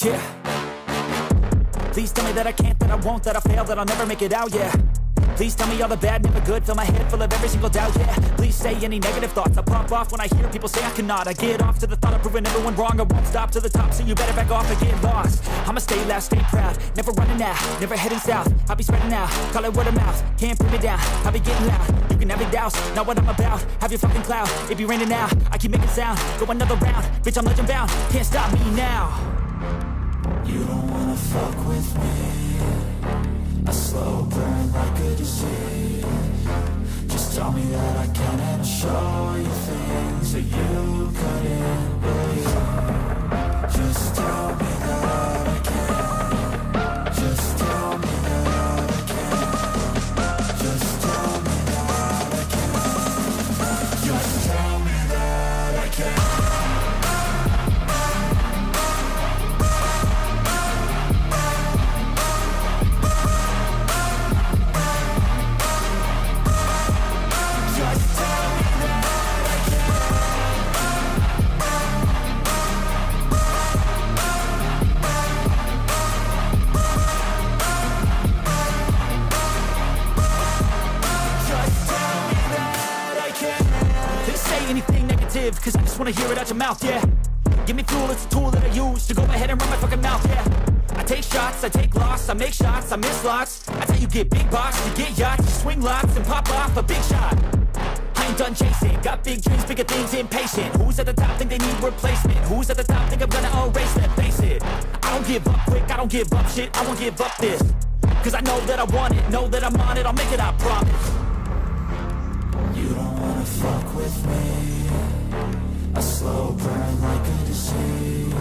yeah. Please tell me that I can't, that I won't, that I fail, that I'll never make it out, yeah. Please tell me all the bad, never good, fill my head full of every single doubt, yeah. Please say any negative thoughts, I pop off when I hear people say I cannot. I get off to the thought of proving everyone wrong, I won't stop to the top, so you better back off and get lost. I'ma stay loud, stay proud, never running out, never heading south. I'll be spreading out, call it word of mouth, can't put me down, I'll be getting loud. You can have it douse, not what I'm about, have your fucking cloud. It be raining now, I keep making sound, go another round, bitch I'm legend bound, can't stop me now. You don't wanna fuck with me, a slow burn like a disease. Just tell me that I can and I'll show you things that you couldn't believe. Just tell me that I can. Just tell me that I can. Just tell me that I can. Just tell me that I can. Cause I just wanna hear it out your mouth, yeah. Give me fuel, it's a tool that I use to go ahead and run my fucking mouth, yeah. I take shots, I take loss, I make shots, I miss lots. That's how you get big box, you get yachts, you swing lots and pop off a big shot. I ain't done chasing, got big dreams, bigger things, impatient. Who's at the top think they need replacement? Who's at the top think I'm gonna erase them? Face it, I don't give up quick, I don't give up shit, I won't give up this. Cause I know that I want it, know that I'm on it, I'll make it, I promise. You don't wanna fuck with me, a slow burn like a disease.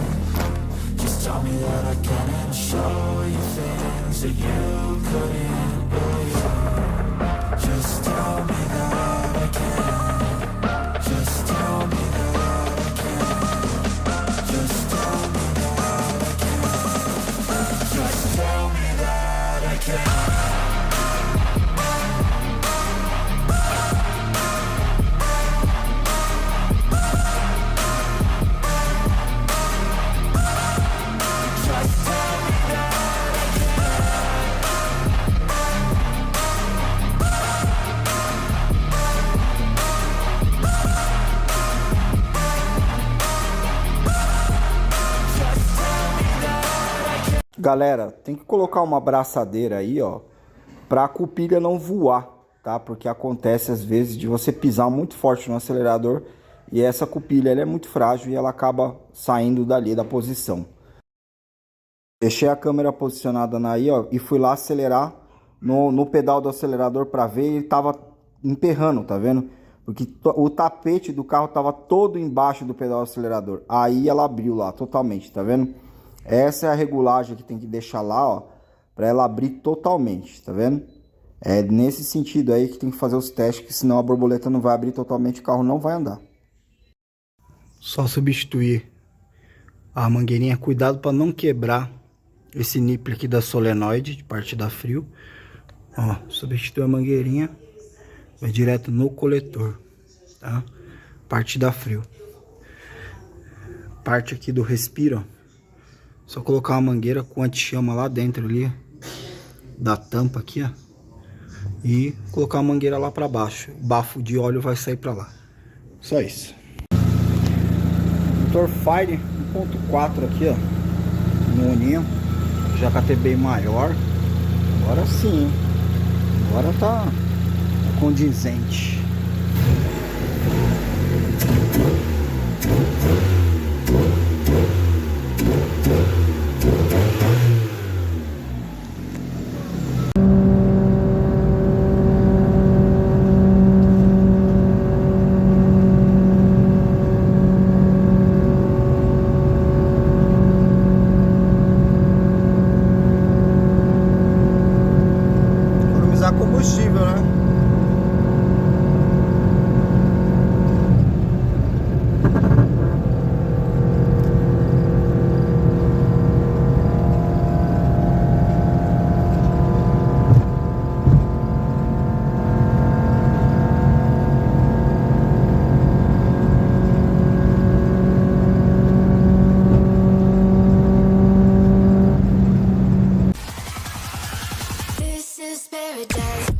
Just tell me that I can and I'll show you things that you couldn't believe. Just tell me that I can. Just tell me that I can. Just tell me that I can. Just tell me that I can. Galera, tem que colocar uma abraçadeira aí, ó, pra a cupilha não voar, tá? Porque acontece às vezes de você pisar muito forte no acelerador e essa cupilha ela é muito frágil e ela acaba saindo dali da posição. Deixei a câmera posicionada aí, ó, e fui lá acelerar no pedal do acelerador para ver e ele tava emperrando, tá vendo? Porque o tapete do carro tava todo embaixo do pedal do acelerador. Aí ela abriu lá totalmente, tá vendo? Essa é a regulagem que tem que deixar lá, ó, para ela abrir totalmente, tá vendo? É nesse sentido aí que tem que fazer os testes, que senão a borboleta não vai abrir totalmente, o carro não vai andar. Só substituir a mangueirinha, cuidado para não quebrar esse nipple aqui da solenoide de partida frio. Ó, substituir a mangueirinha, vai direto no coletor, tá? Partida frio. Parte aqui do respiro, ó. Só colocar uma mangueira com anti-chama lá dentro ali, da tampa aqui, ó. E colocar a mangueira lá para baixo. O bafo de óleo vai sair para lá. Só isso. Motor Fire 1.4 aqui, ó. No uninho. Já KTB maior. Agora sim, hein? Agora tá condizente. Combustível, né? spirit dies.